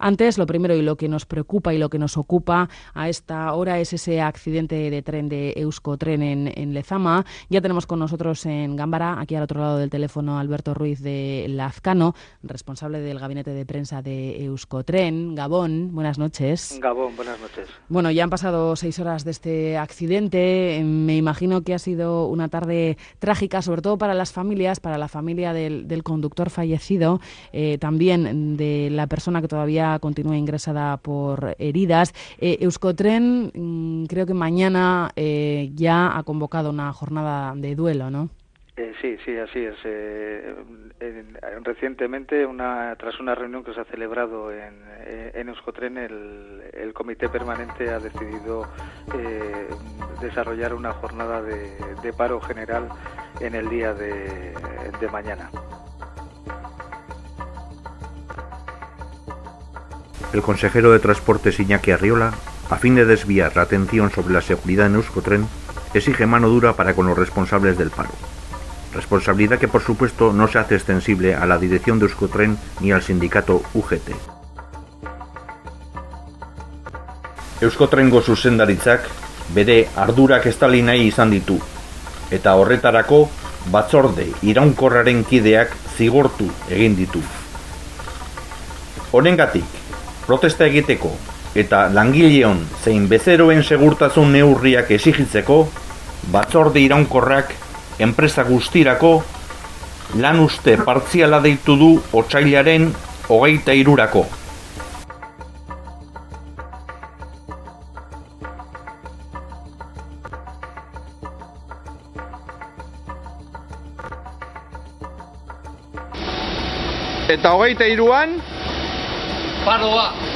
Antes, lo primero y lo que nos preocupa y lo que nos ocupa a esta hora es ese accidente de tren de Euskotren en Lezama. Ya tenemos con nosotros en Gámbara, aquí al otro lado del teléfono, Alberto Ruiz de Lazcano, responsable del gabinete de prensa de Euskotren. Gabón, buenas noches. Gabón, buenas noches. Bueno, ya han pasado 6 horas de este accidente. Me imagino que ha sido una tarde trágica, sobre todo para las familias, para la familia del conductor fallecido, también de la persona que todavía continúa ingresada por heridas. Euskotren, creo que mañana ya ha convocado una jornada de duelo, ¿no? Sí, así es. Recientemente, tras una reunión que se ha celebrado en Euskotren, el comité permanente ha decidido desarrollar una jornada de paro general en el día de mañana. El consejero de Transportes Iñaki Arriola, a fin de desviar la atención sobre la seguridad en Euskotren, exige mano dura para con los responsables del paro. Responsabilidad que, por supuesto, no se hace extensible a la dirección de Euskotren ni al sindicato UGT. Euskotrengo zuzendaritzak bere ardurak estali nahi izan ditu, eta horretarako batzorde iraunkorraren kideak zigortu egin ditu. Honengatik, protesta egiteko eta langileon zein bezeroen segurtasun neurriak exigitzeko, batzorde iraunkorrak enpresa guztirako lan uste partziala deitu du otsailaren 23. Eta 23an paroa.